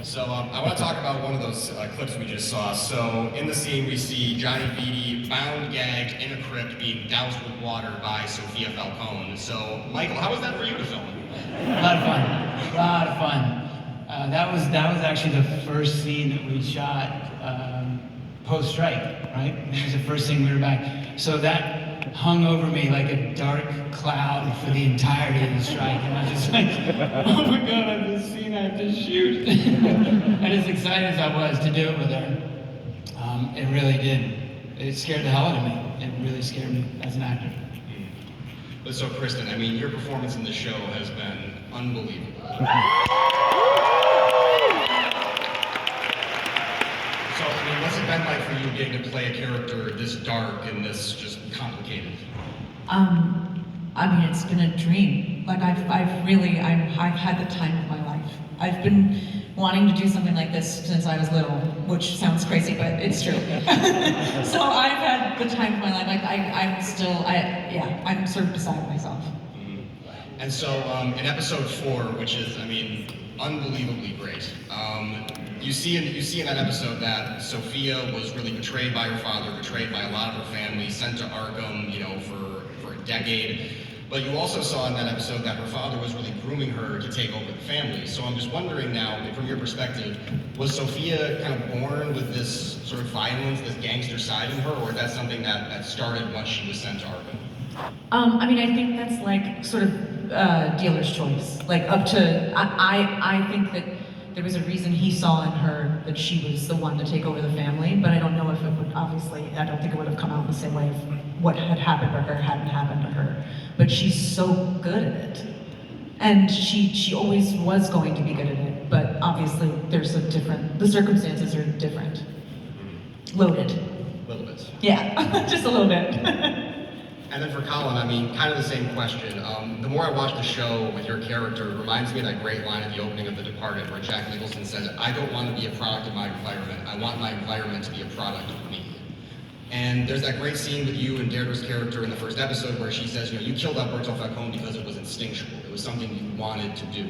So I want to talk about one of those clips we just saw. So in the scene, we see Johnny Viti bound, gagged in a crypt, being doused with water by Sofia Falcone. So Michael, how was that for you to film? A lot of fun. A lot of fun. That was actually the first scene that we shot post-strike, right? It was the first thing we were back. So that hung over me like a dark cloud for the entirety of the strike, and I was just like, oh my God, I have this scene I have to shoot. And as excited as I was to do it with her, it really did. It scared the hell out of me. It really scared me as an actor. But so Cristin, I mean, your performance in the show has been unbelievable. So, I mean, what's it been like for you getting to play a character this dark and this just complicated? I mean, it's been a dream. Like I've had the time of my life. I've been wanting to do something like this since I was little, which sounds crazy, but it's true. So I've had the time of my life. Like I'm sort of beside myself. And so in episode 4, which is, I mean, unbelievably great, you see in that episode that Sophia was really betrayed by her father, betrayed by a lot of her family, sent to Arkham, you know, for a decade. But you also saw in that episode that her father was really grooming her to take over the family. So I'm just wondering now, from your perspective, was Sophia kind of born with this sort of violence, this gangster side in her, or is that something that started once she was sent to Arkham? I mean, I think that's like sort of dealer's choice. Like up to, I think that there was a reason he saw in her that she was the one to take over the family, but I don't know if it would, obviously, I don't think it would have come out in the same way if what had happened to her hadn't happened to her. But she's so good at it. And she always was going to be good at it, but obviously the circumstances are different. Loaded. A little bit. Yeah, just a little bit. And then for Colin, I mean, kind of the same question. The more I watch the show with your character, it reminds me of that great line at the opening of The Departed where Jack Nicholson says, I don't want to be a product of my environment. I want my environment to be a product of me. And there's that great scene with you and Deirdre's character in the first episode where she says, you know, you killed Alberto Falcone because it was instinctual. It was something you wanted to do.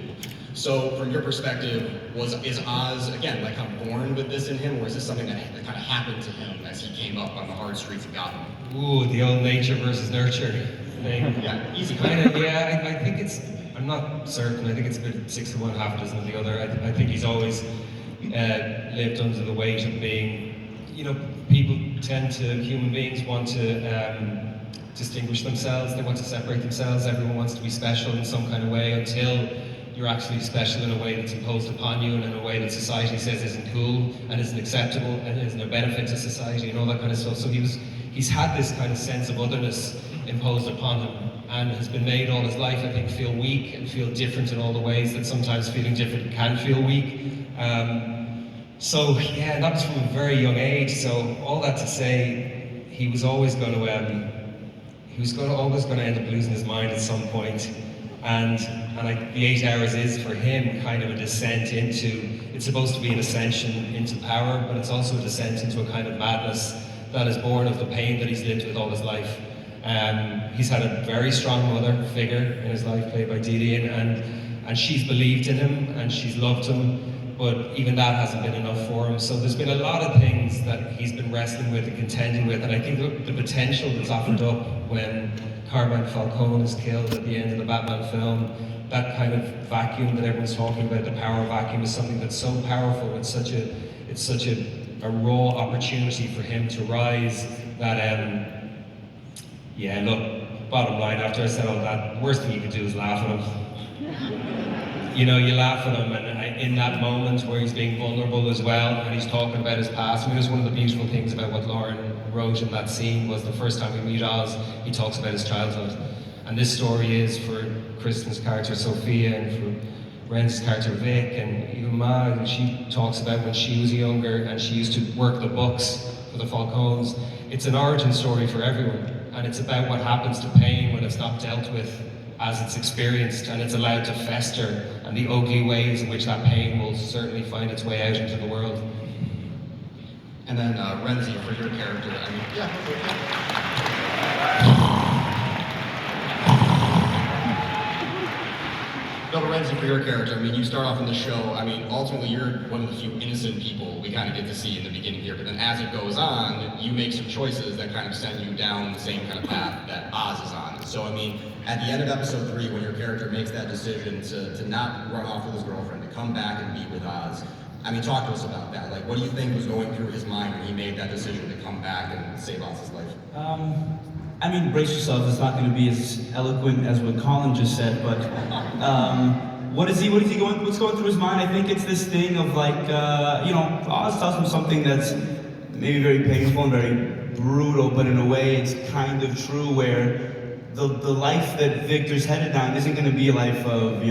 So from your perspective, is Oz, again, like kind of born with this in him, or is this something that kind of happened to him as he came up on the hard streets of Gotham? Ooh, the old nature versus nurture thing. Yeah, easy. Kind of, yeah, I think it's, I'm not certain, I think it's a bit 6 of one, half a dozen of the other. I think he's always lived under the weight of being, you know, human beings want to distinguish themselves, they want to separate themselves, everyone wants to be special in some kind of way until you're actually special in a way that's imposed upon you and in a way that society says isn't cool and isn't acceptable and isn't a benefit to society and all that kind of stuff. So he's had this kind of sense of otherness imposed upon him and has been made all his life, I think, feel weak and feel different in all the ways that sometimes feeling different can feel weak. So yeah, that was from a very young age. So all that to say, he was always going to always going to end up losing his mind at some point. And the 8 hours is for him kind of a descent into, it's supposed to be an ascension into power, but it's also a descent into a kind of madness that is born of the pain that he's lived with all his life. He's had a very strong mother figure in his life, played by Didi, and she's believed in him and she's loved him, but even that hasn't been enough for him. So there's been a lot of things that he's been wrestling with and contending with, and I think the potential that's offered up when Carmine Falcone is killed at the end of the Batman film, that kind of vacuum that everyone's talking about, the power vacuum, is something that's so powerful. It's such a raw opportunity for him to rise that, yeah, look, bottom line, after I said all that, the worst thing you could do is laugh at him. You know, you laugh at him, and in that moment where he's being vulnerable as well, and he's talking about his past. I mean, it was one of the beautiful things about what Lauren wrote in that scene was the first time we meet Oz, he talks about his childhood. And this story is for Cristin's character Sophia and for Rhenzy's character Vic, and even Ma, she talks about when she was younger and she used to work the books for the Falcones. It's an origin story for everyone, and it's about what happens to pain when it's not dealt with as it's experienced and it's allowed to fester, and the ugly ways in which that pain will certainly find its way out into the world. And then Rhenzy, for your character, I mean, yeah. No, but Rhenzy, for your character, I mean, you start off in the show, I mean, ultimately you're one of the few innocent people we kind of get to see in the beginning here, but then as it goes on, you make some choices that kind of send you down the same kind of path that Oz is on. So, I mean, at the end of episode 3, when your character makes that decision to not run off with his girlfriend, to come back and be with Oz, I mean, talk to us about that. Like, what do you think was going through his mind when he made that decision to come back and save Oz's life? I mean, brace yourself. It's not going to be as eloquent as what Colin just said, but what's going through his mind? I think it's this thing of like, Oz tells him something that's maybe very painful and very brutal, but in a way it's kind of true, where the life that Victor's headed down isn't going to be a life of,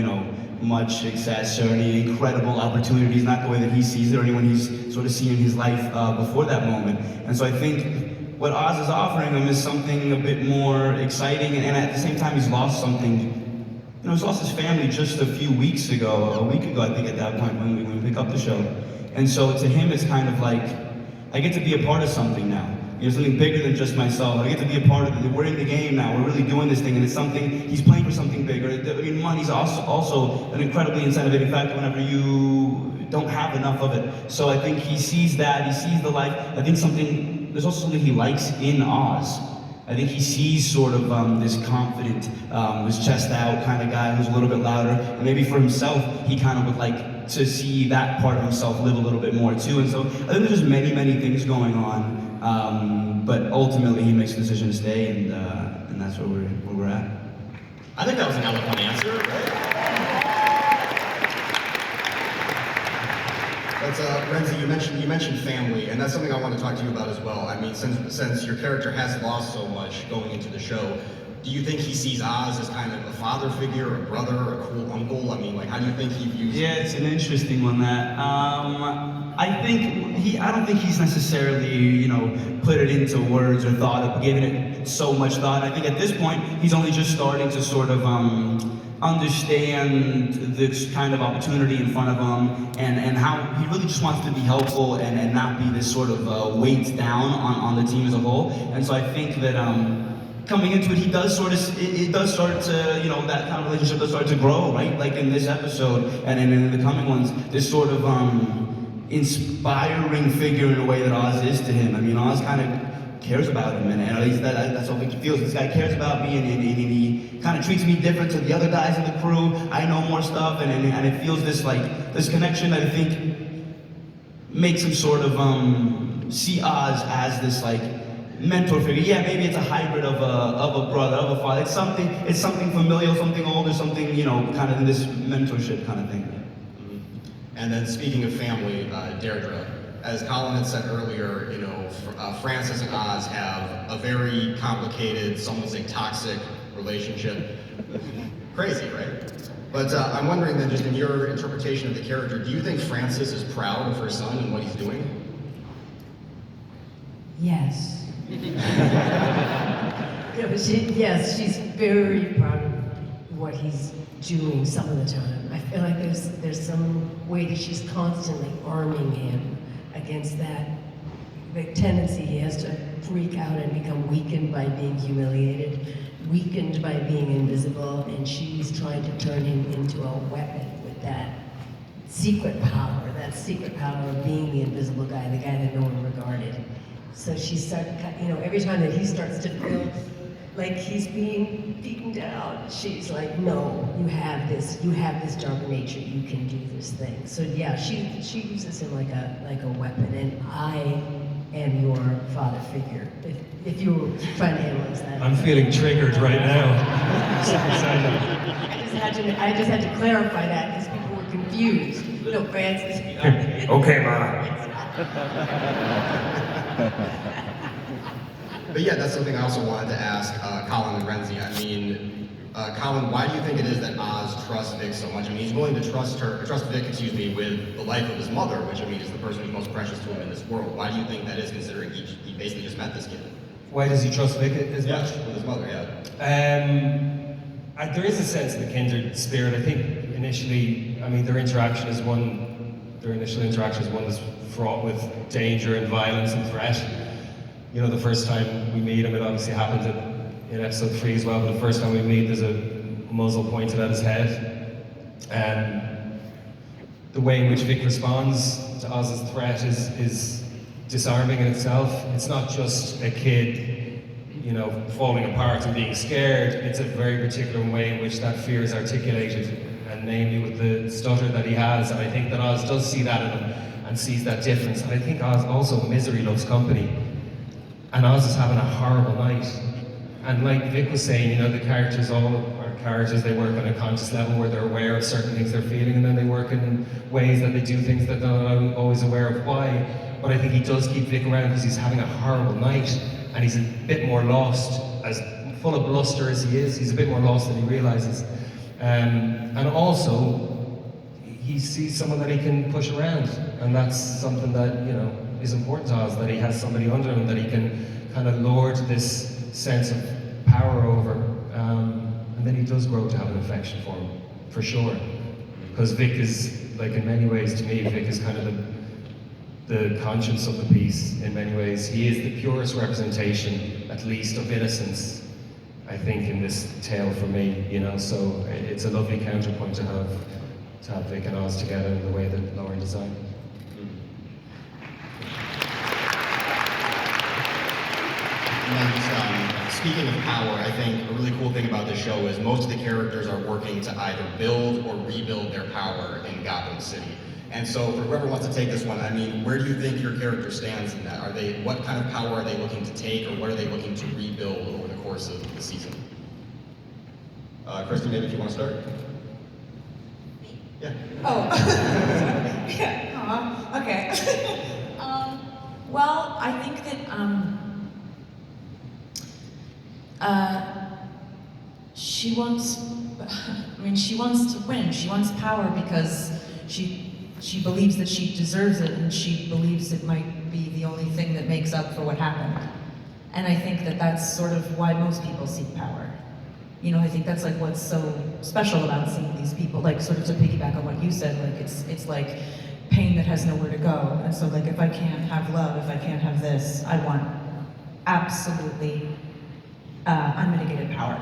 much success or any incredible opportunities, not the way that he sees it or anyone he's sort of seen in his life before that moment. And so I think what Oz is offering him is something a bit more exciting, and at the same time he's lost something. He's lost his family just a few weeks ago, a week ago I think at that point when we pick up the show. And so to him it's kind of like, I get to be a part of something now. Something bigger than just myself. I get to be a part of it. We're in the game now. We're really doing this thing, and it's something, he's playing for something bigger. I mean, money's also an incredibly incentivizing factor whenever you don't have enough of it. So I think he sees that, he sees the life. I think there's also something he likes in Oz. I think he sees sort of this confident, this chest out kind of guy who's a little bit louder. And maybe for himself, he kind of would like to see that part of himself live a little bit more too. And so I think there's just many, many things going on. But ultimately he makes the decision to stay, and that's where we're at. I think that was an eloquent answer, right? That's Rhenzy, you mentioned family, and that's something I want to talk to you about as well. I mean, since your character has lost so much going into the show, do you think he sees Oz as kind of a father figure, a brother, a cool uncle? I mean, like, how do you think he views? Yeah, it's an interesting one. That I don't think he's necessarily, put it into words or given it so much thought. I think at this point he's only just starting to sort of understand this kind of opportunity in front of him, and how he really just wants to be helpful and not be this sort of weight down on the team as a whole. And so I think that coming into it, it does start to, that kind of relationship does start to grow, right? Like in this episode and in the coming ones, this sort of inspiring figure in a way that Oz is to him. I mean, Oz kind of cares about him, and at least that's what Victor feels. This guy cares about me, and he kind of treats me different to the other guys in the crew. I know more stuff, and it feels this connection that I think makes him sort of see Oz as this mentor figure. Yeah, maybe it's a hybrid of a brother, of a father. It's something familial, something older, something kind of in this mentorship kind of thing. And then speaking of family, Deirdre, as Colin had said earlier, Francis and Oz have a very complicated, some would say toxic relationship. Crazy, right? But I'm wondering then, just in your interpretation of the character, do you think Francis is proud of her son and what he's doing? Yes. Yes, she's very proud of what he's doing some of the time. I feel like there's some way that she's constantly arming him against that the tendency he has to freak out and become weakened by being humiliated, weakened by being invisible, and she's trying to turn him into a weapon with that secret power of being the invisible guy, the guy that no one regarded. So she started, every time that he starts to feel like he's being beaten down, she's like, no, you have this dark nature, you can do this thing. So yeah, she uses him like a weapon, and I am your father figure, if you were trying to analyze that. I'm feeling triggered right now. Super excited. I just had to clarify that because people were confused. Francis. Okay, Ma. But yeah, that's something I also wanted to ask Colin and Rhenzy. I mean, Colin, why do you think it is that Oz trusts Vic so much? I mean, he's willing to trust Vic, with the life of his mother, which I mean is the person who's most precious to him in this world. Why do you think that is, considering he basically just met this kid? Why does he trust Vic as much? With his mother, yeah. There is a sense of the kindred spirit. I think initially, I mean, their initial interaction is one that's fraught with danger and violence and threat. The first time we meet him, it obviously happened in episode 3 as well, but the first time we meet, there's a muzzle pointed at his head. The way in which Vic responds to Oz's threat is disarming in itself. It's not just a kid, you know, falling apart and being scared. It's a very particular way in which that fear is articulated, and namely with the stutter that he has. And I think that Oz does see that in him and sees that difference. And I think Oz also, misery loves company. And Oz is having a horrible night. And like Vic was saying, you know, the characters all are characters, they work on a conscious level where they're aware of certain things they're feeling, and then they work in ways that they do things that they're not always aware of why. But I think he does keep Vic around because he's having a horrible night, and he's a bit more lost, as full of bluster as he is, he's a bit more lost than he realizes. And also, he sees someone that he can push around, and that's something that, you know, is important to Oz, that he has somebody under him that he can kind of lord this sense of power over, and then he does grow to have an affection for him, for sure. Because Vic is, like in many ways to me, Vic is kind of the conscience of the piece in many ways. He is the purest representation, at least, of innocence, I think, in this tale for me, you know, so it's a lovely counterpoint to have Vic and Oz together in the way that Lauren designed. And then just, speaking of power, I think a really cool thing about this show is most of the characters are working to either build or rebuild their power in Gotham City. And so for whoever wants to take this one, I mean, where do you think your character stands in that? What kind of power are they looking to take, or what are they looking to rebuild over the course of the season? Cristin, maybe if you want to start? Yeah. Oh. Yeah. Okay. Well, I think that she wants to win. She wants power because she believes that she deserves it, and she believes it might be the only thing that makes up for what happened. And I think that that's sort of why most people seek power. You know, I think that's like what's so special about seeing these people, like sort of to piggyback on what you said, like it's like pain that has nowhere to go. And so like if I can't have love, if I can't have this, I want absolutely unmitigated power.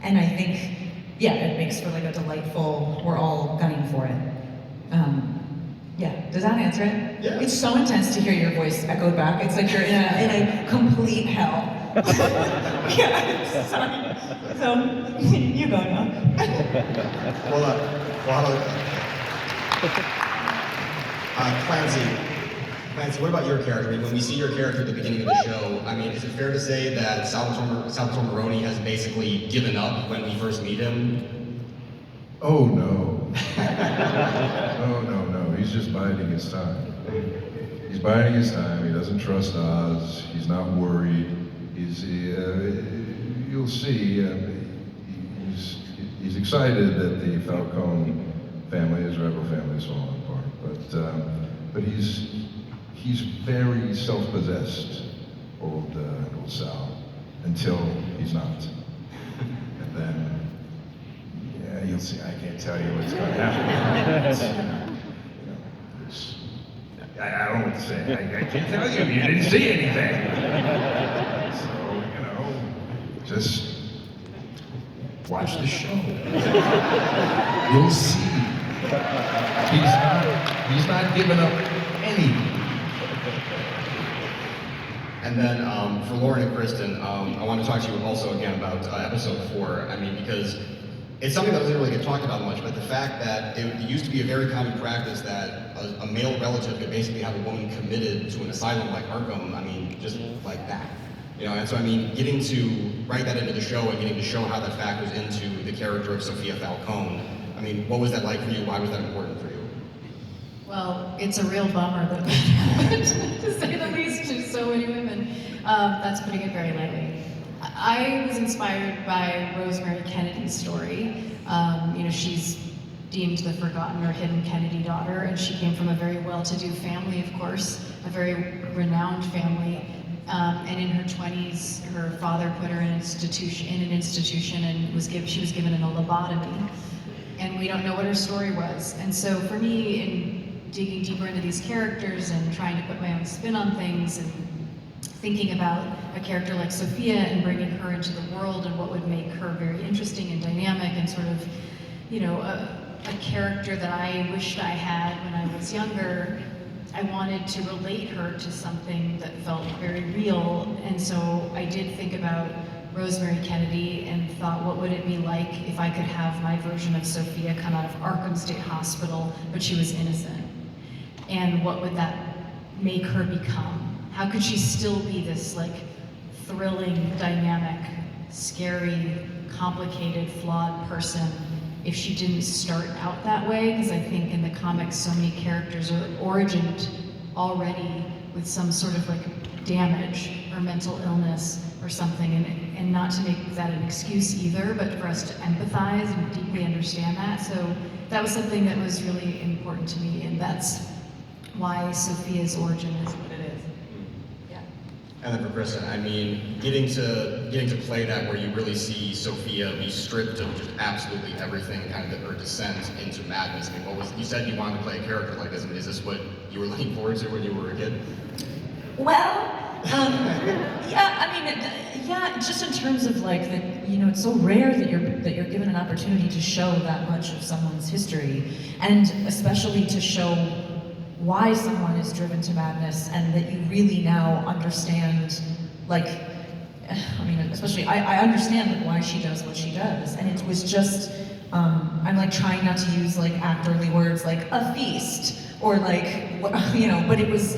And I think, yeah, it makes for like a delightful, we're all gunning for it. Yeah, does that answer it? Yeah. It's so intense to hear your voice echoed back. It's like you're in a complete hell. Yeah, sorry. So, you go now. Clancy, what about your character? I mean, when we see your character at the beginning of the show, I mean, is it fair to say that Salvatore Maroni has basically given up when we first meet him? Oh no. No. He's just biding his time. He's biding his time. He doesn't trust Oz. He's not worried. You'll see. He's excited that the Falcone family, his rebel family, is falling apart. But he's very self-possessed, old Sal, until he's not. And then, yeah, you'll see. I can't tell you what's going to happen. I don't know what to say. I can't tell you. You didn't see anything. So, you know, just watch the show. You'll see. He's not giving up anything. And then for Lauren and Cristin, I want to talk to you also again about episode 4. I mean, because it's something that doesn't really get talked about much, but the fact that it used to be a very common practice that a male relative could basically have a woman committed to an asylum like Arkham, I mean, just like that. You know, and so I mean, getting to write that into the show and getting to show how that factors into the character of Sofia Falcone, I mean, what was that like for you? Why was that important for you? Well, it's a real bummer that to say the least, to so many women. That's putting it very lightly. I was inspired by Rosemary Kennedy's story. You know, she's deemed the forgotten or hidden Kennedy daughter, and she came from a very well-to-do family, of course, a very renowned family. And in her 20s, her father put her in an institution, and she was given a lobotomy. And we don't know what her story was. And so for me, in digging deeper into these characters and trying to put my own spin on things and thinking about a character like Sophia and bringing her into the world and what would make her very interesting and dynamic and sort of, you know, a character that I wished I had when I was younger. I wanted to relate her to something that felt very real, and so I did think about Rosemary Kennedy and thought, what would it be like if I could have my version of Sophia come out of Arkham State Hospital, but she was innocent? And what would that make her become? How could she still be this like thrilling, dynamic, scary, complicated, flawed person if she didn't start out that way? Because I think in the comics so many characters are origined already with some sort of like damage or mental illness or something, and not to make that an excuse either, but for us to empathize and deeply understand that. So that was something that was really important to me, and that's why Sophia's origin is what it is. Yeah. And then for Cristin, I mean, getting to play that where you really see Sophia be stripped of just absolutely everything, kind of her descent into madness. I mean, you said you wanted to play a character like this. I mean, is this what you were looking forward to when you were a kid? Well, yeah, just in terms of like that, you know, it's so rare that you're given an opportunity to show that much of someone's history, and especially to show why someone is driven to madness, and that you really now understand, like, I mean, especially I understand like why she does what she does, and it was just, I'm like trying not to use like actorly words like a feast or like, you know, but it was